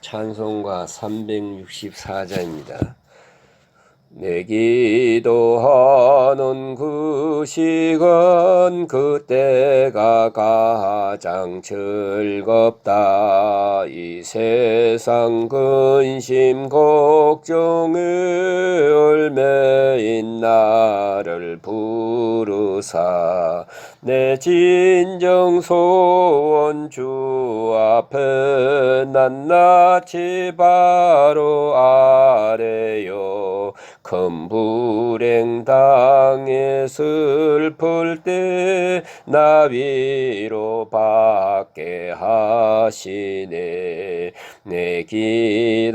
찬송가 364자입니다. 내 기도하는 그 시간 그때가 가장 즐겁다. 이 세상 근심 걱정에 얽매인 나를 부르사 내 진정 소원 주 앞에 낱낱이 바로 아래요. 큰 불행 당해 슬플 때 나위로 받게 하시네. 내 기도하는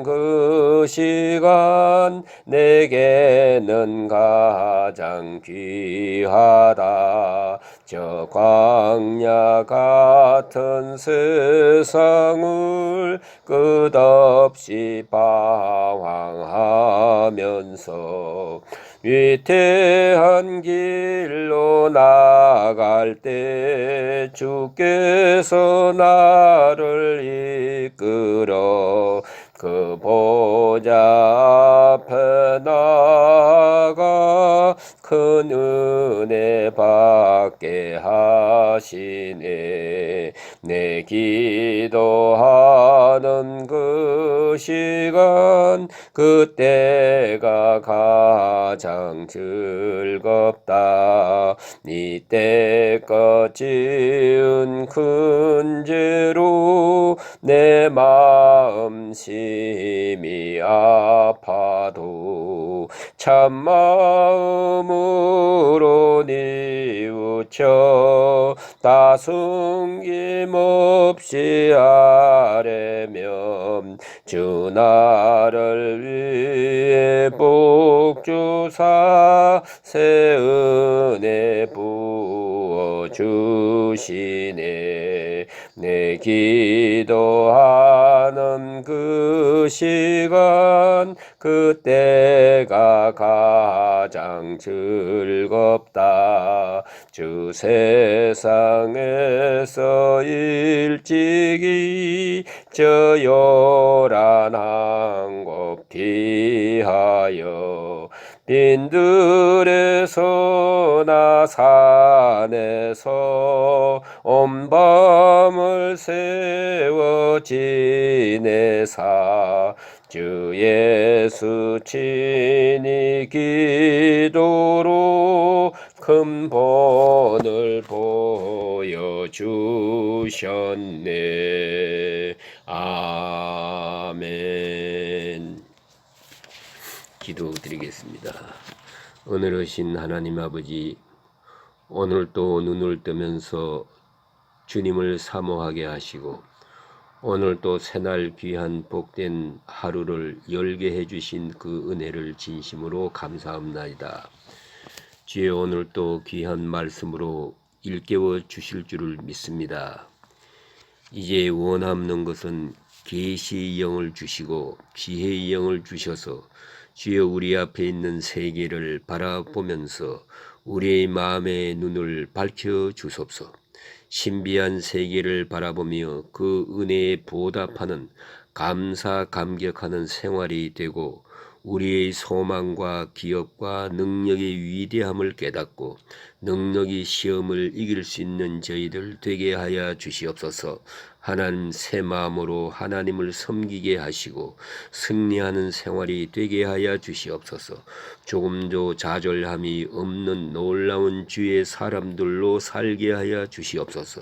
그 시간 내게는 가장 귀하다. 저 광야 같은 세상을 끝없이 방황하면서 위태한 길로 나갈 때 주께서 나를 이끌어 그 보좌 앞에 나가 큰 은혜 받게 하시네. 내 기도하는 그 시간 그때가 가장 즐겁다. 이때껏 지은 큰 죄로 내 마음 심히 아파도 참마음으로 뉘우쳐 다 숨김없이 아뢰면 주 나를 위해 복 주사 새 은혜 부어주시네. 내 기도하는 그 시간 그때가 가장 즐겁다. 주 세상에서 일찍이 저 요란한 곳 피하여 빈들에서나 산에서 온 밤을 세워 지내사 주 예수 친히 기도로 큰 본을 보여주셨네. 아멘. 기도드리겠습니다. 은혜로우신 하나님 아버지, 오늘 또 눈을 뜨면서 주님을 사모하게 하시고 오늘 또 새날 귀한 복된 하루를 열게 해주신 그 은혜를 진심으로 감사합나이다. 주여, 오늘 또 귀한 말씀으로 일깨워 주실 줄을 믿습니다. 이제 원하는 것은 계시의 영을 주시고 지혜의 영을 주셔서 주여 우리 앞에 있는 세계를 바라보면서 우리의 마음의 눈을 밝혀 주옵소서. 신비한 세계를 바라보며 그 은혜에 보답하는 감사 감격하는 생활이 되고 우리의 소망과 기업과 능력의 위대함을 깨닫고 능력이 시험을 이길 수 있는 저희들 되게 하여 주시옵소서. 하나님 새 마음으로 하나님을 섬기게 하시고 승리하는 생활이 되게 하여 주시옵소서. 조금도 좌절함이 없는 놀라운 주의 사람들로 살게 하여 주시옵소서.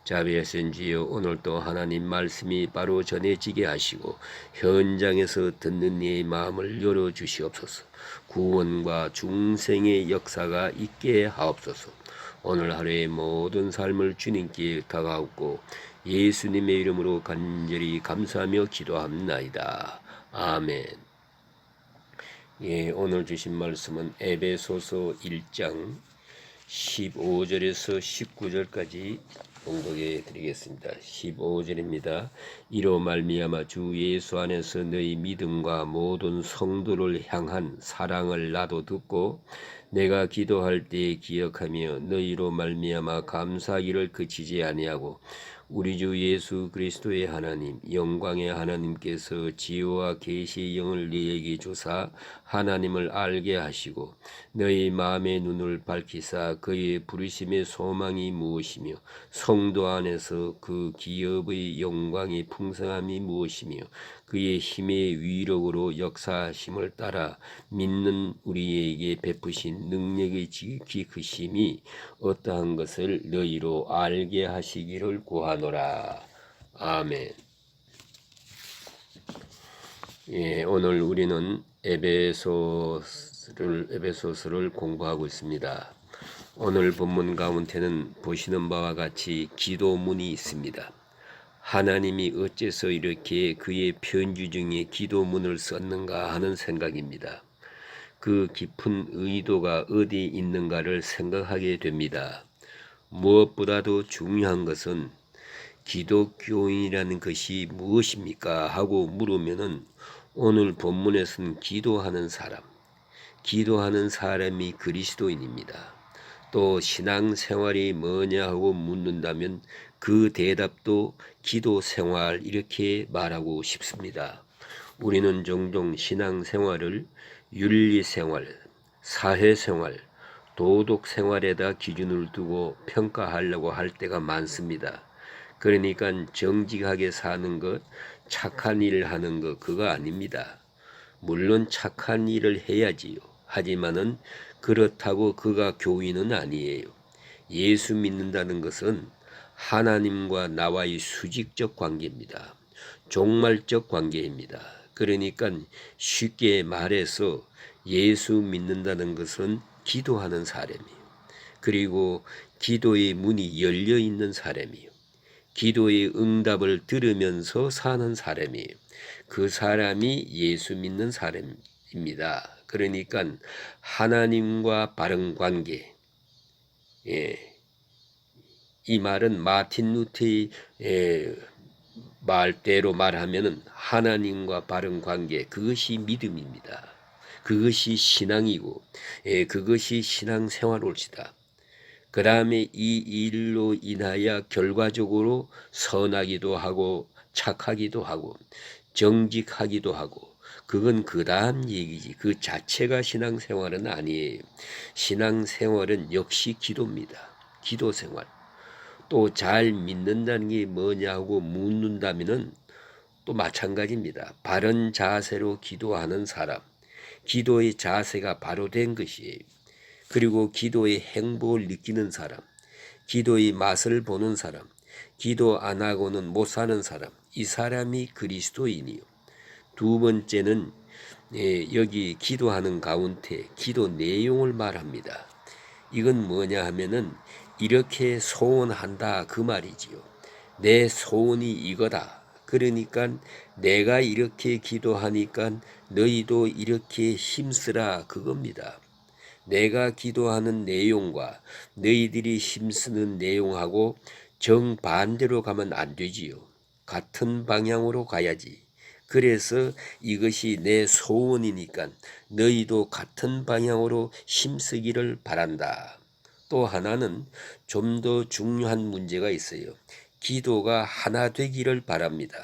자비하신 주여, 오늘도 하나님 말씀이 바로 전해지게 하시고 현장에서 듣는 이의 마음을 열어주시옵소서. 구원과 중생의 역사가 있게 하옵소서. 오늘 하루의 모든 삶을 주님께 다가오고 예수님의 이름으로 간절히 감사하며 기도합나이다. 아멘. 오늘 주신 말씀은 에베소서 1장 15절에서 19절까지 봉독해 드리겠습니다. 15절입니다. 이로 말미암아 주 예수 안에서 너희 믿음과 모든 성도를 향한 사랑을 나도 듣고 내가 기도할 때에 기억하며 너희로 말미암아 감사하기를 그치지 아니하고 우리 주 예수 그리스도의 하나님 영광의 하나님께서 지혜와 계시의 영을 너희에게 주사 하나님을 알게 하시고 너희 마음의 눈을 밝히사 그의 부르심의 소망이 무엇이며 성도 안에서 그 기업의 영광의 풍성함이 무엇이며 그의 힘의 위력으로 역사하심을 따라 믿는 우리에게 베푸신 능력의 지극히 크심이 어떠한 것을 너희로 알게 하시기를 구하노라. 아멘. 예, 오늘 우리는 에베소서를 공부하고 있습니다. 오늘 본문 가운데는 보시는 바와 같이 기도문이 있습니다. 하나님이 어째서 이렇게 그의 편지 중에 기도문을 썼는가 하는 생각입니다. 그 깊은 의도가 어디 있는가를 생각하게 됩니다. 무엇보다도 중요한 것은 기독교인이라는 것이 무엇입니까? 하고 물으면은 오늘 본문에서는 기도하는 사람이 그리스도인입니다. 또 신앙생활이 뭐냐 하고 묻는다면 그 대답도 기도생활 이렇게 말하고 싶습니다. 우리는 종종 신앙생활을 윤리생활, 사회생활, 도덕생활에다 기준을 두고 평가하려고 할 때가 많습니다. 그러니까 정직하게 사는 것, 착한 일을 하는 것 그거 아닙니다. 물론 착한 일을 해야지요. 하지만은 그렇다고 그가 교인은 아니에요. 예수 믿는다는 것은 하나님과 나와의 수직적 관계입니다. 종말적 관계입니다. 그러니까 쉽게 말해서 예수 믿는다는 것은 기도하는 사람이에요. 그리고 기도의 문이 열려 있는 사람이에요. 기도의 응답을 들으면서 사는 사람이에요. 그 사람이 예수 믿는 사람입니다. 그러니까 하나님과 바른 관계. 이 말은 마틴 루터의 말대로 말하면은 하나님과 바른 관계, 그것이 믿음입니다. 그것이 신앙이고, 그것이 신앙생활 옳시다. 그 다음에 이 일로 인하여 결과적으로 선하기도 하고 착하기도 하고 정직하기도 하고 그건 그 다음 얘기지. 그 자체가 신앙생활은 아니에요. 신앙생활은 역시 기도입니다. 기도생활. 또 잘 믿는다는 게 뭐냐고 묻는다면은 또 마찬가지입니다. 바른 자세로 기도하는 사람. 기도의 자세가 바로 된 것이에요. 그리고 기도의 행복을 느끼는 사람, 기도의 맛을 보는 사람, 기도 안 하고는 못 사는 사람, 이 사람이 그리스도인이요. 두 번째는 여기 기도하는 가운데 기도 내용을 말합니다. 이건 뭐냐 하면은 이렇게 소원한다 그 말이지요. 내 소원이 이거다. 그러니까 내가 이렇게 기도하니까 너희도 이렇게 힘쓰라 그겁니다. 내가 기도하는 내용과 너희들이 힘쓰는 내용하고 정반대로 가면 안 되지요. 같은 방향으로 가야지. 그래서 이것이 내 소원이니까 너희도 같은 방향으로 힘쓰기를 바란다. 또 하나는 좀 더 중요한 문제가 있어요. 기도가 하나 되기를 바랍니다.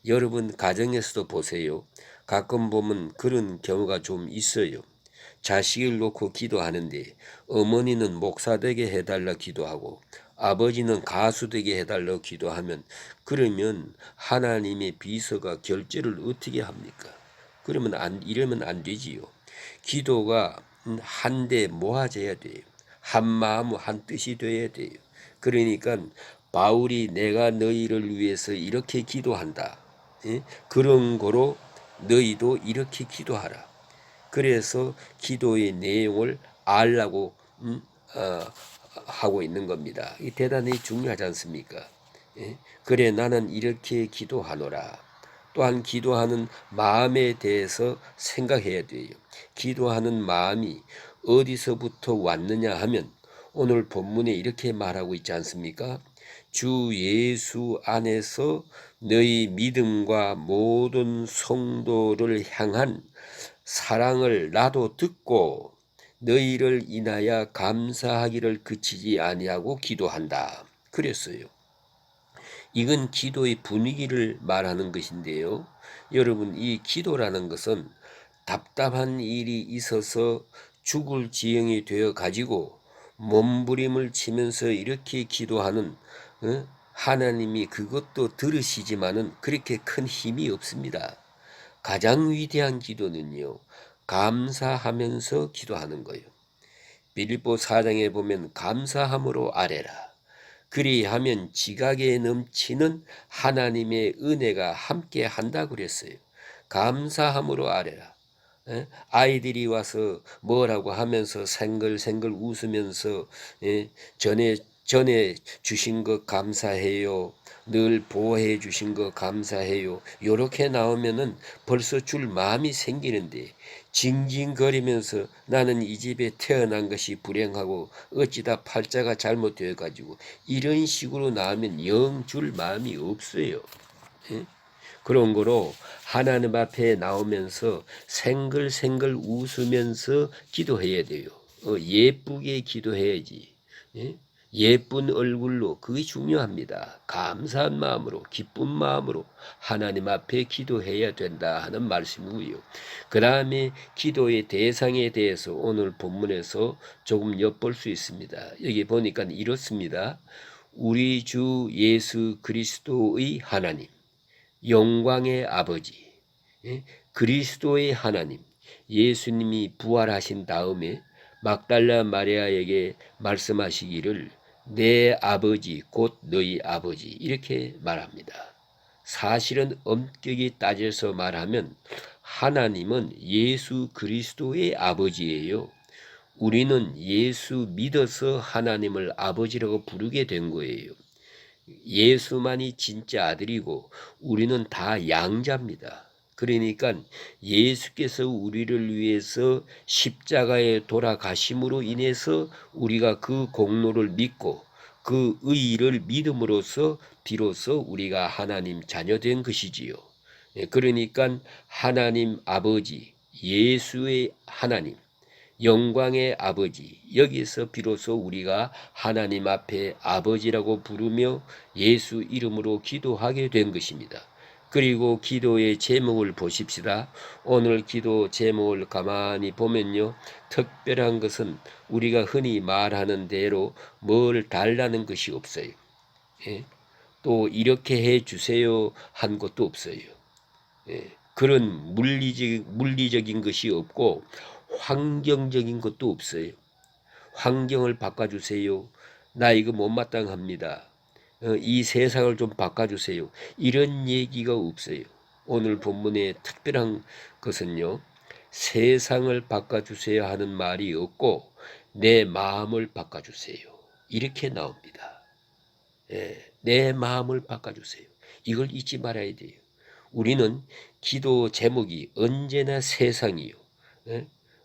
여러분 가정에서도 보세요. 가끔 보면 그런 경우가 좀 있어요. 자식을 놓고 기도하는데 어머니는 목사 되게 해달라 기도하고 아버지는 가수 되게 해달라 기도하면 그러면 하나님의 비서가 결제를 어떻게 합니까? 이러면 안 되지요. 기도가 한데 모아져야 돼요. 한 마음 한 뜻이 돼야 돼요. 그러니까 바울이 내가 너희를 위해서 이렇게 기도한다. 그런 거로 너희도 이렇게 기도하라. 그래서 기도의 내용을 알라고 하고 있는 겁니다. 이 대단히 중요하지 않습니까? 그래 나는 이렇게 기도하노라. 또한 기도하는 마음에 대해서 생각해야 돼요. 기도하는 마음이 어디서부터 왔느냐 하면 오늘 본문에 이렇게 말하고 있지 않습니까? 주 예수 안에서 너희 믿음과 모든 성도를 향한 사랑을 나도 듣고 너희를 인하여 감사하기를 그치지 아니하고 기도한다. 그랬어요. 이건 기도의 분위기를 말하는 것인데요. 여러분, 이 기도라는 것은 답답한 일이 있어서 죽을 지경이 되어 가지고 몸부림을 치면서 이렇게 기도하는 하나님이 그것도 들으시지만은 그렇게 큰 힘이 없습니다. 가장 위대한 기도는요, 감사하면서 기도하는 거예요. 빌립보 4장에 보면 감사함으로 아뢰라. 그리하면 지각에 넘치는 하나님의 은혜가 함께 한다 그랬어요. 감사함으로 아뢰라. 아이들이 와서 뭐라고 하면서 생글생글 웃으면서 전에 주신 것 감사해요. 늘 보호해 주신 것 감사해요. 요렇게 나오면은 벌써 줄 마음이 생기는데 징징거리면서 나는 이 집에 태어난 것이 불행하고 어찌다 팔자가 잘못되어 가지고 이런 식으로 나오면 영 줄 마음이 없어요. 그런 거로 하나님 앞에 나오면서 생글생글 웃으면서 기도해야 돼요. 예쁘게 기도해야지. 예쁜 얼굴로, 그게 중요합니다. 감사한 마음으로, 기쁜 마음으로 하나님 앞에 기도해야 된다 하는 말씀이고요. 그 다음에 기도의 대상에 대해서 오늘 본문에서 조금 엿볼 수 있습니다. 여기 보니까 이렇습니다. 우리 주 예수 그리스도의 하나님, 영광의 아버지, 그리스도의 하나님, 예수님이 부활하신 다음에 막달라 마리아에게 말씀하시기를 내 아버지 곧 너희 아버지 이렇게 말합니다. 사실은 엄격히 따져서 말하면 하나님은 예수 그리스도의 아버지예요. 우리는 예수 믿어서 하나님을 아버지라고 부르게 된 거예요. 예수만이 진짜 아들이고 우리는 다 양자입니다. 그러니까 예수께서 우리를 위해서 십자가에 돌아가심으로 인해서 우리가 그 공로를 믿고 그 의의를 믿음으로써 비로소 우리가 하나님 자녀된 것이지요. 그러니까 하나님 아버지, 예수의 하나님, 영광의 아버지, 여기서 비로소 우리가 하나님 앞에 아버지라고 부르며 예수 이름으로 기도하게 된 것입니다. 그리고 기도의 제목을 보십시다. 오늘 기도 제목을 가만히 보면요, 특별한 것은 우리가 흔히 말하는 대로 뭘 달라는 것이 없어요. 또 이렇게 해 주세요 한 것도 없어요. 그런 물리적인 것이 없고 환경적인 것도 없어요. 환경을 바꿔주세요. 나 이거 못마땅합니다. 이 세상을 좀 바꿔주세요. 이런 얘기가 없어요. 오늘 본문의 특별한 것은요, 세상을 바꿔주세요 하는 말이 없고 내 마음을 바꿔주세요. 이렇게 나옵니다. 내 마음을 바꿔주세요. 이걸 잊지 말아야 돼요. 우리는 기도 제목이 언제나 세상이요.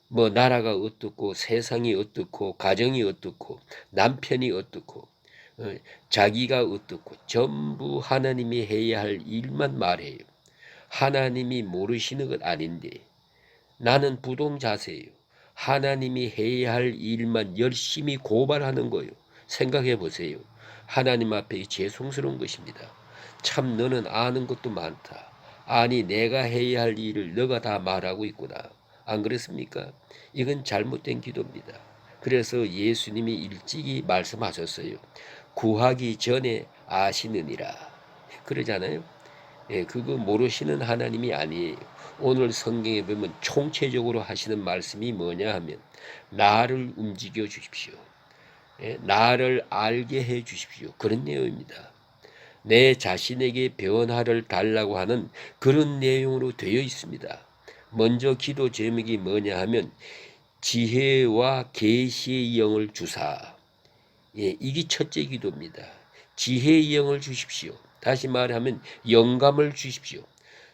뭐 나라가 어떻고 세상이 어떻고 가정이 어떻고 남편이 어떻고 자기가 어떻고 전부 하나님이 해야 할 일만 말해요. 하나님이 모르시는 것 아닌데 나는 부동자세요. 하나님이 해야 할 일만 열심히 고발하는 거예요. 생각해 보세요. 하나님 앞에 죄송스러운 것입니다. 참 너는 아는 것도 많다. 아니 내가 해야 할 일을 너가 다 말하고 있구나. 안 그렇습니까? 이건 잘못된 기도입니다. 그래서 예수님이 일찍이 말씀하셨어요. 구하기 전에 아시느니라. 그러잖아요. 그거 모르시는 하나님이 아니에요. 오늘 성경에 보면 총체적으로 하시는 말씀이 뭐냐 하면 나를 움직여 주십시오. 나를 알게 해 주십시오. 그런 내용입니다. 내 자신에게 변화를 달라고 하는 그런 내용으로 되어 있습니다. 먼저 기도 제목이 뭐냐 하면 지혜와 계시의 영을 주사. 이게 첫째 기도입니다. 지혜의 영을 주십시오. 다시 말하면 영감을 주십시오.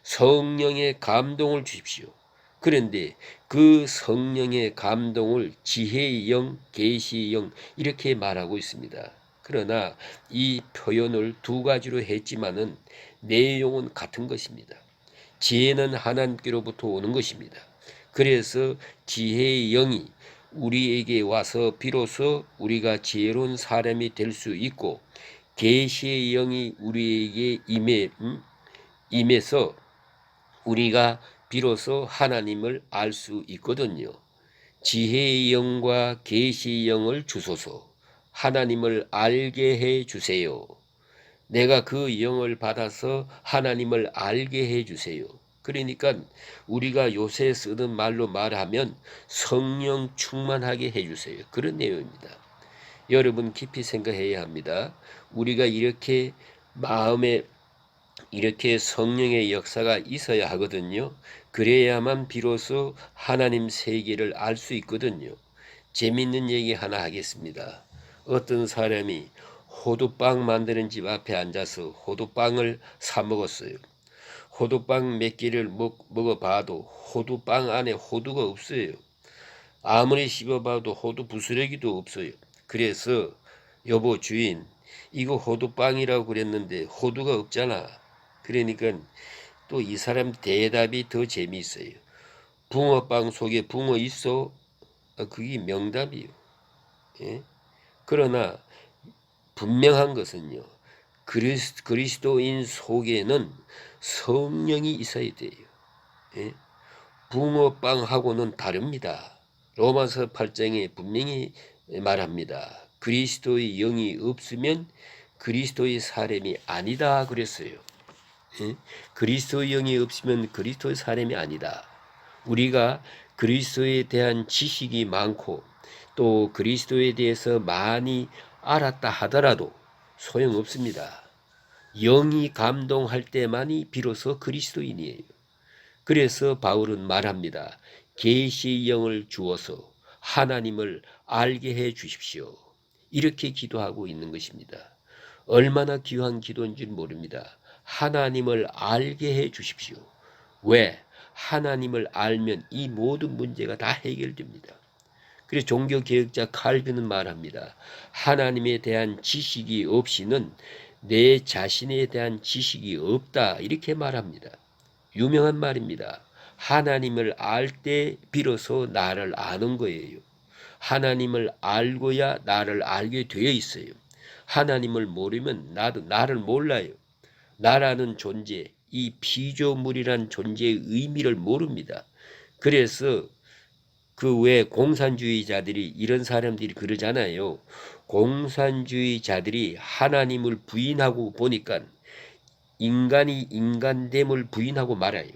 성령의 감동을 주십시오. 그런데 그 성령의 감동을 지혜의 영, 계시의 영 이렇게 말하고 있습니다. 그러나 이 표현을 두 가지로 했지만은 내용은 같은 것입니다. 지혜는 하나님께로부터 오는 것입니다. 그래서 지혜의 영이 우리에게 와서 비로소 우리가 지혜로운 사람이 될 수 있고 계시의 영이 우리에게 임해서 우리가 비로소 하나님을 알 수 있거든요. 지혜의 영과 계시의 영을 주소서. 하나님을 알게 해 주세요. 내가 그 영을 받아서 하나님을 알게 해 주세요. 그러니까 우리가 요새 쓰는 말로 말하면 성령 충만하게 해 주세요. 그런 내용입니다. 여러분 깊이 생각해야 합니다. 우리가 이렇게 마음에 이렇게 성령의 역사가 있어야 하거든요. 그래야만 비로소 하나님 세계를 알 수 있거든요. 재밌는 얘기 하나 하겠습니다. 어떤 사람이 호두빵 만드는 집 앞에 앉아서 호두빵을 사 먹었어요. 호두빵 몇 개를 먹어봐도 호두빵 안에 호두가 없어요. 아무리 씹어봐도 호두 부스러기도 없어요. 그래서 여보 주인, 이거 호두빵이라고 그랬는데 호두가 없잖아. 그러니까 또 이 사람 대답이 더 재미있어요. 붕어빵 속에 붕어 있어? 그게 명답이요. 예? 그러나 분명한 것은요. 그리스도인 속에는 성령이 있어야 돼요. 예? 붕어빵하고는 다릅니다. 로마서 8장에 분명히 말합니다. 그리스도의 영이 없으면 그리스도의 사람이 아니다 그랬어요. 예? 그리스도의 영이 없으면 그리스도의 사람이 아니다. 우리가 그리스도에 대한 지식이 많고 또 그리스도에 대해서 많이 알았다 하더라도 소용없습니다. 영이 감동할 때만이 비로소 그리스도인이에요. 그래서 바울은 말합니다. 계시의 영을 주어서 하나님을 알게 해 주십시오. 이렇게 기도하고 있는 것입니다. 얼마나 귀한 기도인 줄 모릅니다. 하나님을 알게 해 주십시오. 왜? 하나님을 알면 이 모든 문제가 다 해결됩니다. 그래서 종교개혁자 칼빈은 말합니다. 하나님에 대한 지식이 없이는 내 자신에 대한 지식이 없다. 이렇게 말합니다. 유명한 말입니다. 하나님을 알 때 비로소 나를 아는 거예요. 하나님을 알고야 나를 알게 되어 있어요. 하나님을 모르면 나를 몰라요. 나라는 존재, 이 피조물이란 존재의 의미를 모릅니다. 그래서 그 왜 공산주의자들이 이런 사람들이 그러잖아요. 공산주의자들이 하나님을 부인하고 보니까 인간이 인간됨을 부인하고 말아요.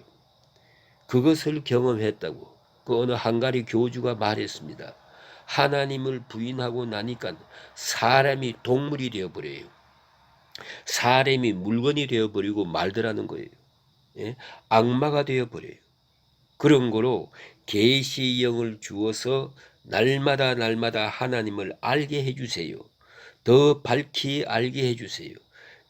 그것을 경험했다고 그 어느 헝가리 교주가 말했습니다. 하나님을 부인하고 나니까 사람이 동물이 되어버려요. 사람이 물건이 되어버리고 말더라는 거예요. 예? 악마가 되어버려요. 그런 거로 계시의 영을 주어서 날마다 하나님을 알게 해주세요. 더 밝히 알게 해주세요.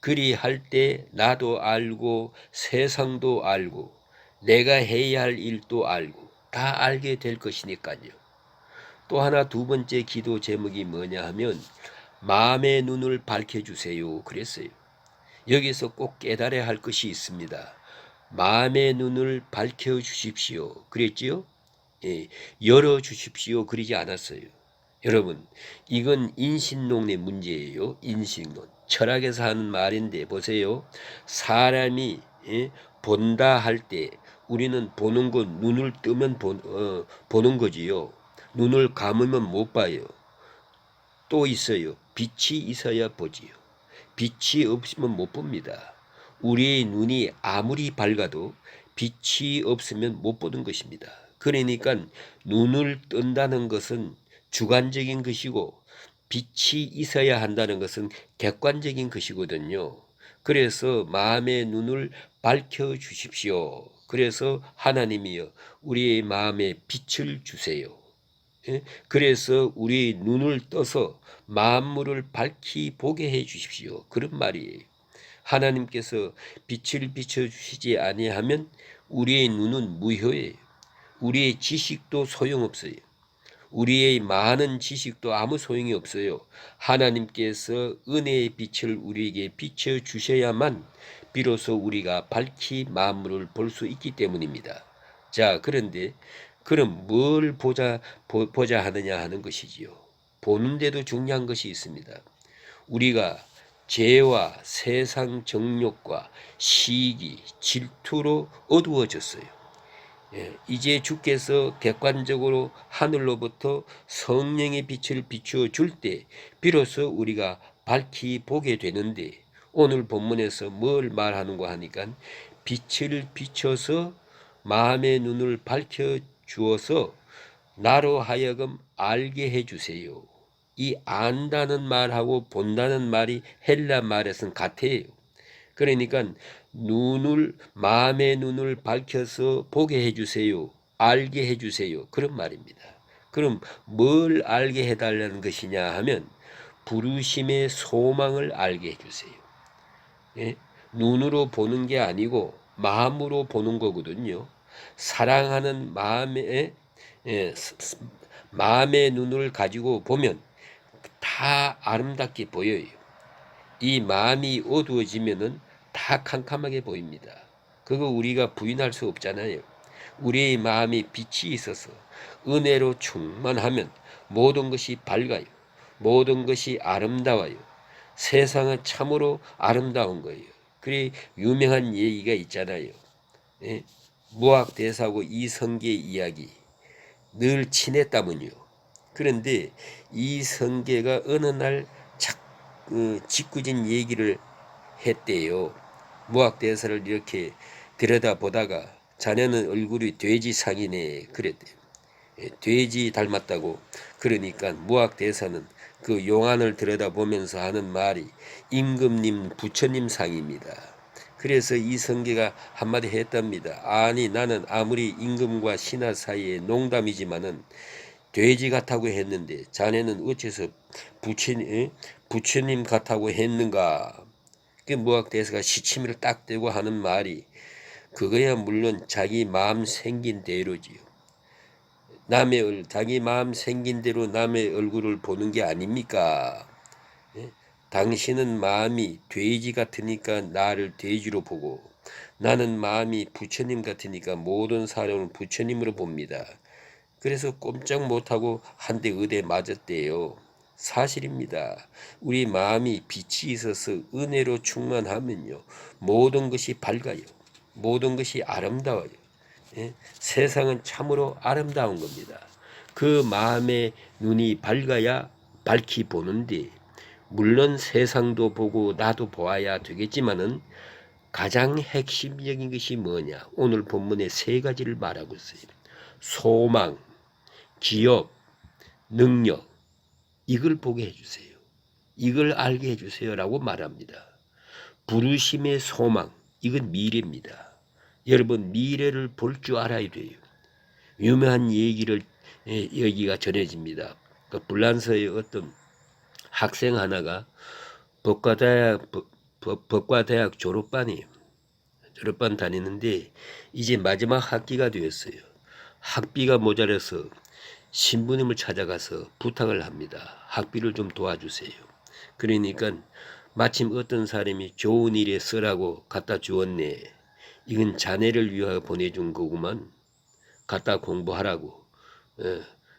그리할 때 나도 알고 세상도 알고 내가 해야 할 일도 알고 다 알게 될 것이니까요. 또 하나 두 번째 기도 제목이 뭐냐 하면 마음의 눈을 밝혀주세요 그랬어요. 여기서 꼭 깨달아야 할 것이 있습니다. 마음의 눈을 밝혀주십시오 그랬지요? 예, 열어주십시오 그러지 않았어요. 여러분 이건 인신론의 문제예요. 인신론. 철학에서 하는 말인데 보세요. 사람이 본다 할 때 우리는 보는 것 눈을 뜨면 보는 거지요. 눈을 감으면 못 봐요. 또 있어요. 빛이 있어야 보지요. 빛이 없으면 못 봅니다. 우리의 눈이 아무리 밝아도 빛이 없으면 못 보는 것입니다. 그러니까 눈을 뜬다는 것은 주관적인 것이고 빛이 있어야 한다는 것은 객관적인 것이거든요. 그래서 마음의 눈을 밝혀 주십시오. 그래서 하나님이여 우리의 마음에 빛을 주세요. 그래서 우리 눈을 떠서 만물을 밝히 보게 해 주십시오. 그런 말이에요. 하나님께서 빛을 비춰주시지 아니하면 우리의 눈은 무효예요. 우리의 지식도 소용없어요. 우리의 많은 지식도 아무 소용이 없어요. 하나님께서 은혜의 빛을 우리에게 비춰주셔야만 비로소 우리가 밝히 만물을 볼 수 있기 때문입니다. 자, 그런데 그럼 뭘 보자 하느냐 하는 것이지요. 보는데도 중요한 것이 있습니다. 우리가 죄와 세상 정욕과 시기, 질투로 어두워졌어요. 이제 주께서 객관적으로 하늘로부터 성령의 빛을 비추어 줄 때 비로소 우리가 밝히 보게 되는데, 오늘 본문에서 뭘 말하는가 하니까 빛을 비춰서 마음의 눈을 밝혀 주어서 나로 하여금 알게 해주세요. 이 안다는 말하고 본다는 말이 헬라 말에서는 같아요. 그러니까 마음의 눈을 밝혀서 보게 해주세요. 알게 해주세요. 그런 말입니다. 그럼 뭘 알게 해달라는 것이냐 하면 부르심의 소망을 알게 해주세요. 예? 눈으로 보는 게 아니고 마음으로 보는 거거든요. 사랑하는 마음의 눈을 가지고 보면 다 아름답게 보여요. 이 마음이 어두워지면은 다 캄캄하게 보입니다. 그거 우리가 부인할 수 없잖아요. 우리의 마음이 빛이 있어서 은혜로 충만하면 모든 것이 밝아요. 모든 것이 아름다워요. 세상은 참으로 아름다운 거예요. 그래 유명한 얘기가 있잖아요. 예? 무학대사하고 이성계 이야기. 늘 친했다면요. 그런데 이성계가 어느 날 짓궂은 얘기를 했대요. 무학대사를 이렇게 들여다보다가 자네는 얼굴이 돼지상이네 그랬대요. 돼지 닮았다고. 그러니까 무학대사는 그 용안을 들여다보면서 하는 말이 임금님 부처님 상입니다. 그래서 이성계가 한마디 했답니다. 아니 나는 아무리 임금과 신하 사이에 농담이지만은 돼지 같다고 했는데 자네는 어째서 부처님 같다고 했는가. 그 무학대사가 시치미를 딱 대고 하는 말이 그거야 물론 자기 마음 생긴 대로지요. 자기 마음 생긴 대로 남의 얼굴을 보는 게 아닙니까? 당신은 마음이 돼지 같으니까 나를 돼지로 보고 나는 마음이 부처님 같으니까 모든 사람을 부처님으로 봅니다. 그래서 꼼짝 못하고 한 대 의대 맞았대요. 사실입니다. 우리 마음이 빛이 있어서 은혜로 충만하면요. 모든 것이 밝아요. 모든 것이 아름다워요. 세상은 참으로 아름다운 겁니다. 그 마음의 눈이 밝아야 밝히 보는데, 물론 세상도 보고 나도 보아야 되겠지만은 가장 핵심적인 것이 뭐냐? 오늘 본문에 세 가지를 말하고 있어요. 소망, 기업, 능력, 이걸 보게 해주세요. 이걸 알게 해주세요라고 말합니다. 부르심의 소망, 이건 미래입니다. 여러분 미래를 볼 줄 알아야 돼요. 유명한 얘기가 전해집니다. 그 불란서의 어떤 학생 하나가 법과대학 졸업반 다니는데 이제 마지막 학기가 되었어요. 학비가 모자라서 신부님을 찾아가서 부탁을 합니다. 학비를 좀 도와주세요. 그러니까 마침 어떤 사람이 좋은 일에 쓰라고 갖다 주었네. 이건 자네를 위하여 보내준 거구만. 갖다 공부하라고.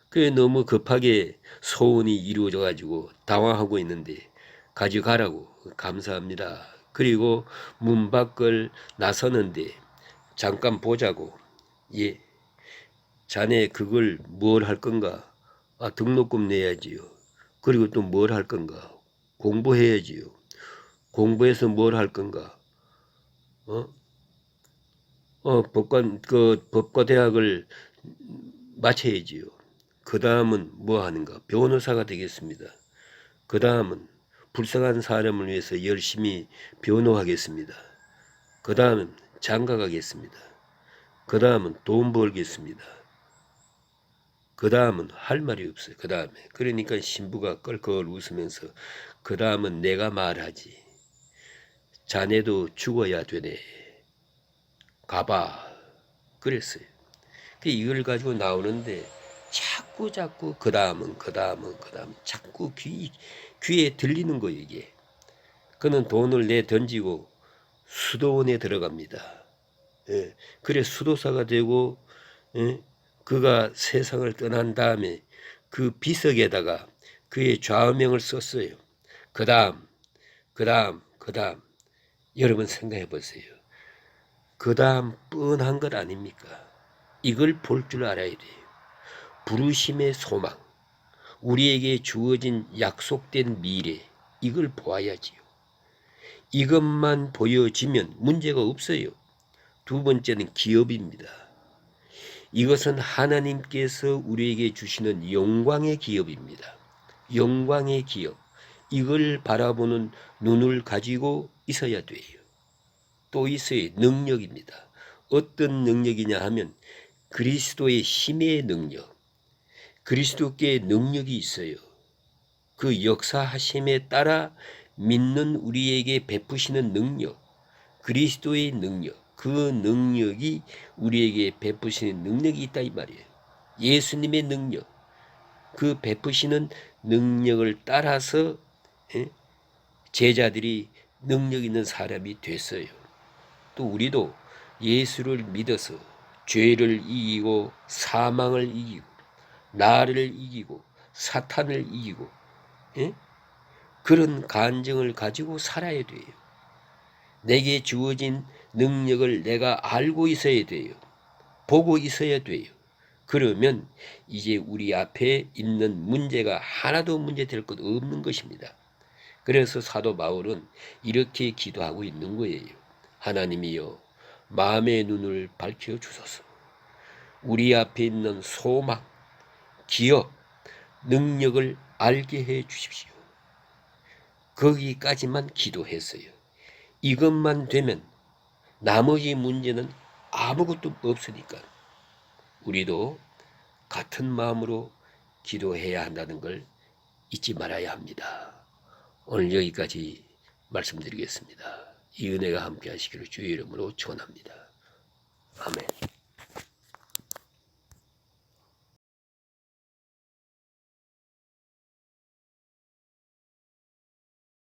그게 너무 급하게 소원이 이루어져 가지고 당황하고 있는데 가져가라고. 감사합니다. 그리고 문 밖을 나서는데 잠깐 보자고. 예. 자네 그걸 뭘 할 건가? 등록금 내야지요. 그리고 또 뭘 할 건가? 공부해야지요. 공부해서 뭘 할 건가? 법과대학을 마쳐야지요. 그 다음은 뭐 하는가? 변호사가 되겠습니다. 그 다음은 불쌍한 사람을 위해서 열심히 변호하겠습니다. 그 다음은 장가 가겠습니다. 그 다음은 돈 벌겠습니다. 그 다음은 할 말이 없어요. 그 다음에. 그러니까 신부가 껄껄 웃으면서 그 다음은 내가 말하지. 자네도 죽어야 되네. 가봐. 그랬어요. 이걸 가지고 나오는데 자꾸 그 다음은 자꾸 귀에 들리는 거예요. 이게. 그는 돈을 던지고 수도원에 들어갑니다. 그래 수도사가 되고 그가 세상을 떠난 다음에 그 비석에다가 그의 좌우명을 썼어요. 그 다음. 여러분 생각해 보세요. 그 다음 뻔한 것 아닙니까? 이걸 볼 줄 알아야 돼요. 부르심의 소망, 우리에게 주어진 약속된 미래, 이걸 보아야지요. 이것만 보여지면 문제가 없어요. 두 번째는 기업입니다. 이것은 하나님께서 우리에게 주시는 영광의 기업입니다. 영광의 기업. 이걸 바라보는 눈을 가지고 있어야 돼요. 또 있어야 능력입니다. 어떤 능력이냐 하면 그리스도의 힘의 능력. 그리스도께 능력이 있어요. 그 역사하심에 따라 믿는 우리에게 베푸시는 능력, 그리스도의 능력, 그 능력이 우리에게 베푸시는 능력이 있다 이 말이에요. 예수님의 능력, 그 베푸시는 능력을 따라서 제자들이 능력 있는 사람이 됐어요. 또 우리도 예수를 믿어서 죄를 이기고 사망을 이기고 나를 이기고 사탄을 이기고 그런 간증을 가지고 살아야 돼요. 내게 주어진 능력을 내가 알고 있어야 돼요. 보고 있어야 돼요. 그러면 이제 우리 앞에 있는 문제가 하나도 문제될 것 없는 것입니다. 그래서 사도 바울은 이렇게 기도하고 있는 거예요. 하나님이여 마음의 눈을 밝혀주소서. 우리 앞에 있는 소망, 기업, 능력을 알게 해 주십시오. 거기까지만 기도했어요. 이것만 되면 나머지 문제는 아무것도 없으니까 우리도 같은 마음으로 기도해야 한다는 걸 잊지 말아야 합니다. 오늘 여기까지 말씀드리겠습니다. 이 은혜가 함께 하시기를 주의 이름으로 축원합니다. 아멘.